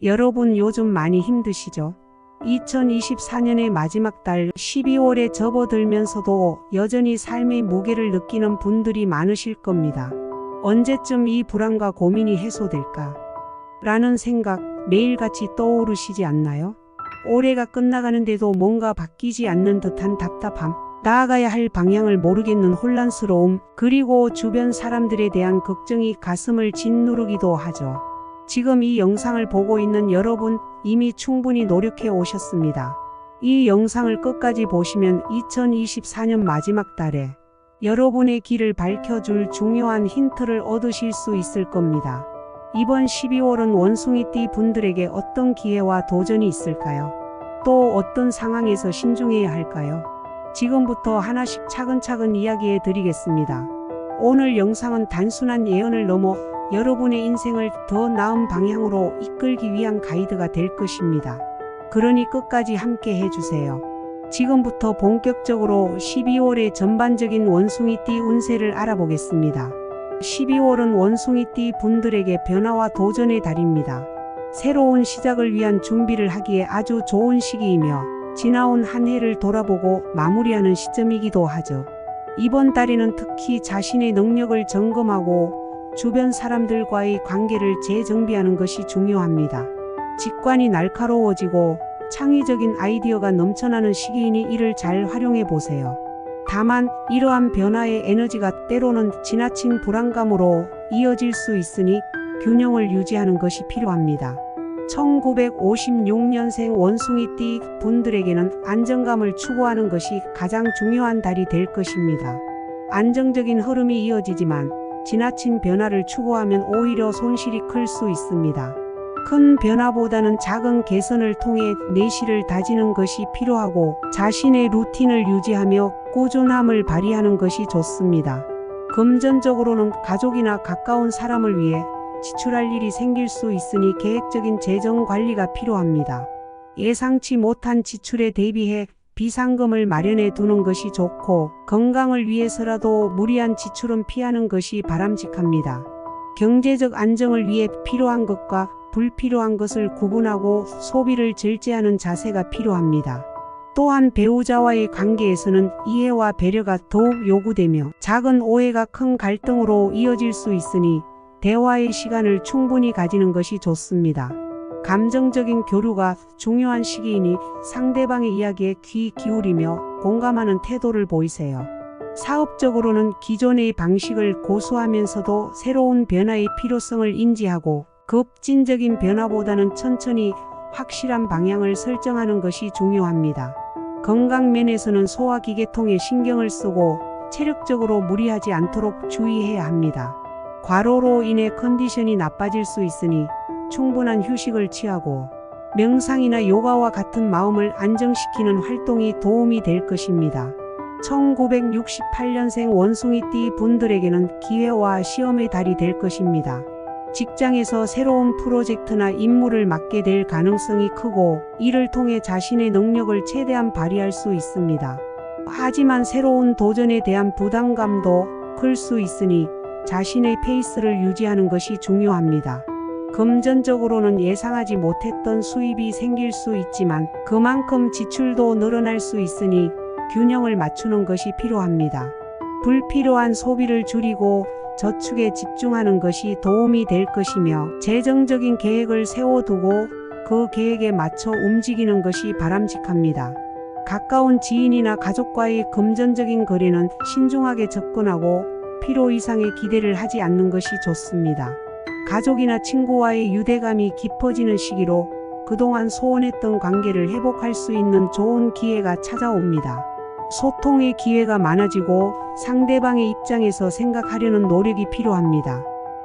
여러분 요즘 많이 힘드시죠? 2024년의 마지막 달 12월에 접어들면서도 여전히 삶의 무게를 느끼는 분들이 많으실 겁니다. 언제쯤 이 불안과 고민이 해소될까? 라는 생각 매일같이 떠오르시지 않나요? 올해가 끝나가는데도 뭔가 바뀌지 않는 듯한 답답함, 나아가야 할 방향을 모르겠는 혼란스러움, 그리고 주변 사람들에 대한 걱정이 가슴을 짓누르기도 하죠. 지금 이 영상을 보고 있는 여러분 이미 충분히 노력해 오셨습니다. 이 영상을 끝까지 보시면 2024년 마지막 달에 여러분의 길을 밝혀줄 중요한 힌트를 얻으실 수 있을 겁니다. 이번 12월은 원숭이띠 분들에게 어떤 기회와 도전이 있을까요? 또 어떤 상황에서 신중해야 할까요? 지금부터 하나씩 차근차근 이야기해 드리겠습니다. 오늘 영상은 단순한 예언을 넘어 여러분의 인생을 더 나은 방향으로 이끌기 위한 가이드가 될 것입니다. 그러니 끝까지 함께 해주세요. 지금부터 본격적으로 12월의 전반적인 원숭이띠 운세를 알아보겠습니다. 12월은 원숭이띠 분들에게 변화와 도전의 달입니다. 새로운 시작을 위한 준비를 하기에 아주 좋은 시기이며 지나온 한 해를 돌아보고 마무리하는 시점이기도 하죠. 이번 달에는 특히 자신의 능력을 점검하고 주변 사람들과의 관계를 재정비하는 것이 중요합니다. 직관이 날카로워지고 창의적인 아이디어가 넘쳐나는 시기이니 이를 잘 활용해 보세요. 다만 이러한 변화의 에너지가 때로는 지나친 불안감으로 이어질 수 있으니 균형을 유지하는 것이 필요합니다. 1956년생 원숭이띠 분들에게는 안정감을 추구하는 것이 가장 중요한 달이 될 것입니다. 안정적인 흐름이 이어지지만 지나친 변화를 추구하면 오히려 손실이 클 수 있습니다. 큰 변화보다는 작은 개선을 통해 내실을 다지는 것이 필요하고 자신의 루틴을 유지하며 꾸준함을 발휘하는 것이 좋습니다. 금전적으로는 가족이나 가까운 사람을 위해 지출할 일이 생길 수 있으니 계획적인 재정 관리가 필요합니다. 예상치 못한 지출에 대비해 비상금을 마련해 두는 것이 좋고 건강을 위해서라도 무리한 지출은 피하는 것이 바람직합니다. 경제적 안정을 위해 필요한 것과 불필요한 것을 구분하고 소비를 절제하는 자세가 필요합니다. 또한 배우자와의 관계에서는 이해와 배려가 더욱 요구되며 작은 오해가 큰 갈등으로 이어질 수 있으니 대화의 시간을 충분히 가지는 것이 좋습니다. 감정적인 교류가 중요한 시기이니 상대방의 이야기에 귀 기울이며 공감하는 태도를 보이세요. 사업적으로는 기존의 방식을 고수하면서도 새로운 변화의 필요성을 인지하고 급진적인 변화보다는 천천히 확실한 방향을 설정하는 것이 중요합니다. 건강 면에서는 소화기계통에 신경을 쓰고 체력적으로 무리하지 않도록 주의해야 합니다. 과로로 인해 컨디션이 나빠질 수 있으니 충분한 휴식을 취하고 명상이나 요가와 같은 마음을 안정시키는 활동이 도움이 될 것입니다. 1968년생 원숭이띠 분들에게는 기회와 시험의 달이 될 것입니다. 직장에서 새로운 프로젝트나 임무를 맡게 될 가능성이 크고 이를 통해 자신의 능력을 최대한 발휘할 수 있습니다. 하지만 새로운 도전에 대한 부담감도 클 수 있으니 자신의 페이스를 유지하는 것이 중요합니다. 금전적으로는 예상하지 못했던 수입이 생길 수 있지만 그만큼 지출도 늘어날 수 있으니 균형을 맞추는 것이 필요합니다. 불필요한 소비를 줄이고 저축에 집중하는 것이 도움이 될 것이며 재정적인 계획을 세워두고 그 계획에 맞춰 움직이는 것이 바람직합니다. 가까운 지인이나 가족과의 금전적인 거래는 신중하게 접근하고 필요 이상의 기대를 하지 않는 것이 좋습니다. 가족이나 친구와의 유대감이 깊어지는 시기로 그동안 소원했던 관계를 회복할 수 있는 좋은 기회가 찾아옵니다. 소통의 기회가 많아지고 상대방의 입장에서 생각하려는 노력이 필요합니다.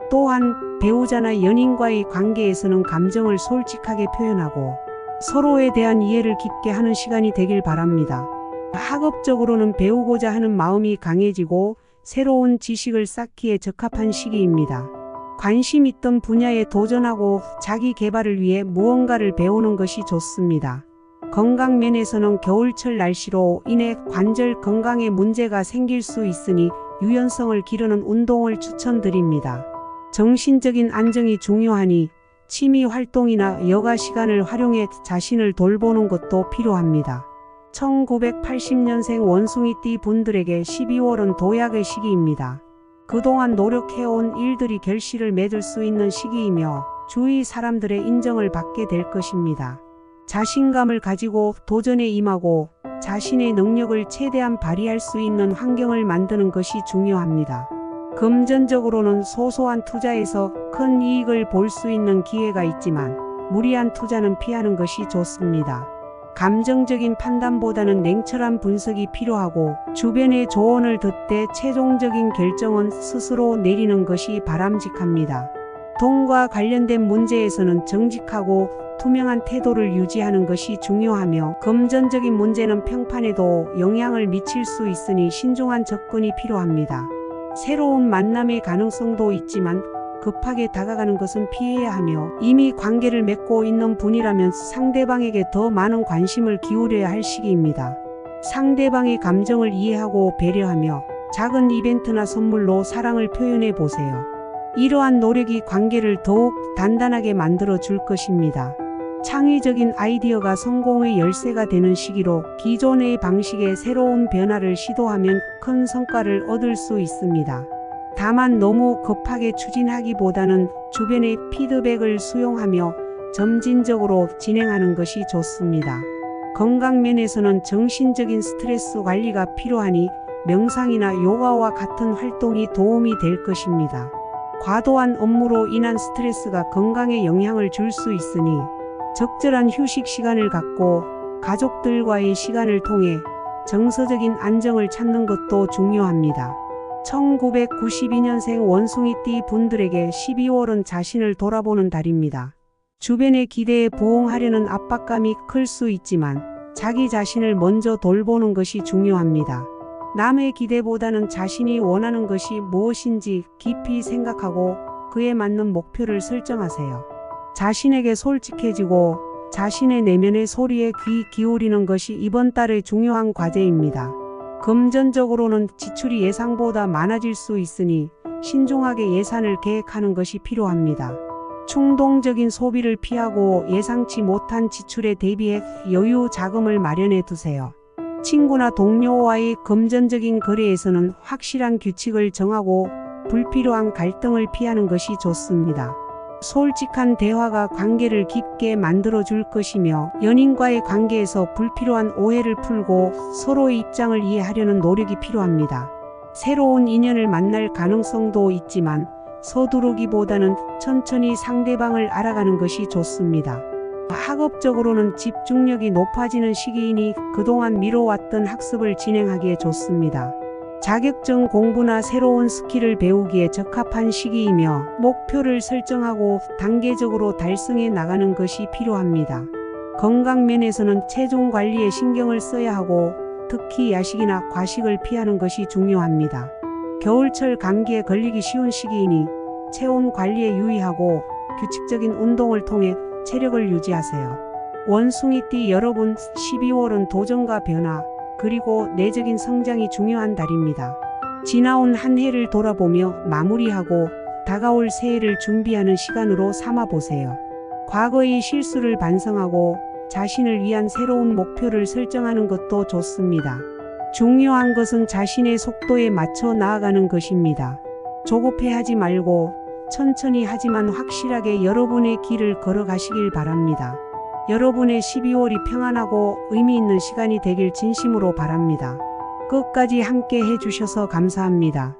또한 배우자나 연인과의 관계에서는 감정을 솔직하게 표현하고 서로에 대한 이해를 깊게 하는 시간이 되길 바랍니다. 학업적으로는 배우고자 하는 마음이 강해지고 새로운 지식을 쌓기에 적합한 시기입니다. 관심 있던 분야에 도전하고 자기 개발을 위해 무언가를 배우는 것이 좋습니다. 건강 면에서는 겨울철 날씨로 인해 관절 건강에 문제가 생길 수 있으니 유연성을 기르는 운동을 추천드립니다. 정신적인 안정이 중요하니 취미 활동이나 여가 시간을 활용해 자신을 돌보는 것도 필요합니다. 1980년생 원숭이띠 분들에게 12월은 도약의 시기입니다. 그동안 노력해온 일들이 결실을 맺을 수 있는 시기이며 주위 사람들의 인정을 받게 될 것입니다. 자신감을 가지고 도전에 임하고 자신의 능력을 최대한 발휘할 수 있는 환경을 만드는 것이 중요합니다. 금전적으로는 소소한 투자에서 큰 이익을 볼 수 있는 기회가 있지만 무리한 투자는 피하는 것이 좋습니다. 감정적인 판단보다는 냉철한 분석이 필요하고 주변의 조언을 듣되 최종적인 결정은 스스로 내리는 것이 바람직합니다. 돈과 관련된 문제에서는 정직하고 투명한 태도를 유지하는 것이 중요하며 금전적인 문제는 평판에도 영향을 미칠 수 있으니 신중한 접근이 필요합니다. 새로운 만남의 가능성도 있지만 급하게 다가가는 것은 피해야 하며 이미 관계를 맺고 있는 분이라면 상대방에게 더 많은 관심을 기울여야 할 시기입니다. 상대방의 감정을 이해하고 배려하며 작은 이벤트나 선물로 사랑을 표현해 보세요. 이러한 노력이 관계를 더욱 단단하게 만들어 줄 것입니다. 창의적인 아이디어가 성공의 열쇠가 되는 시기로 기존의 방식의 새로운 변화를 시도하면 큰 성과를 얻을 수 있습니다. 다만 너무 급하게 추진하기보다는 주변의 피드백을 수용하며 점진적으로 진행하는 것이 좋습니다. 건강 면에서는 정신적인 스트레스 관리가 필요하니 명상이나 요가와 같은 활동이 도움이 될 것입니다. 과도한 업무로 인한 스트레스가 건강에 영향을 줄 수 있으니 적절한 휴식 시간을 갖고 가족들과의 시간을 통해 정서적인 안정을 찾는 것도 중요합니다. 1992년생 원숭이띠 분들에게 12월은 자신을 돌아보는 달입니다. 주변의 기대에 부응하려는 압박감이 클 수 있지만 자기 자신을 먼저 돌보는 것이 중요합니다. 남의 기대보다는 자신이 원하는 것이 무엇인지 깊이 생각하고 그에 맞는 목표를 설정하세요. 자신에게 솔직해지고 자신의 내면의 소리에 귀 기울이는 것이 이번 달의 중요한 과제입니다. 금전적으로는 지출이 예상보다 많아질 수 있으니 신중하게 예산을 계획하는 것이 필요합니다. 충동적인 소비를 피하고 예상치 못한 지출에 대비해 여유 자금을 마련해 두세요. 친구나 동료와의 금전적인 거래에서는 확실한 규칙을 정하고 불필요한 갈등을 피하는 것이 좋습니다. 솔직한 대화가 관계를 깊게 만들어 줄 것이며 연인과의 관계에서 불필요한 오해를 풀고 서로의 입장을 이해하려는 노력이 필요합니다. 새로운 인연을 만날 가능성도 있지만 서두르기보다는 천천히 상대방을 알아가는 것이 좋습니다. 학업적으로는 집중력이 높아지는 시기이니 그동안 미뤄왔던 학습을 진행하기에 좋습니다. 자격증 공부나 새로운 스킬을 배우기에 적합한 시기이며 목표를 설정하고 단계적으로 달성해 나가는 것이 필요합니다. 건강 면에서는 체중 관리에 신경을 써야 하고 특히 야식이나 과식을 피하는 것이 중요합니다. 겨울철 감기에 걸리기 쉬운 시기이니 체온 관리에 유의하고 규칙적인 운동을 통해 체력을 유지하세요. 원숭이띠 여러분, 12월은 도전과 변화, 그리고 내적인 성장이 중요한 달입니다. 지나온 한 해를 돌아보며 마무리하고 다가올 새해를 준비하는 시간으로 삼아보세요. 과거의 실수를 반성하고 자신을 위한 새로운 목표를 설정하는 것도 좋습니다. 중요한 것은 자신의 속도에 맞춰 나아가는 것입니다. 조급해하지 말고 천천히 하지만 확실하게 여러분의 길을 걸어가시길 바랍니다. 여러분의 12월이 평안하고 의미 있는 시간이 되길 진심으로 바랍니다. 끝까지 함께 해주셔서 감사합니다.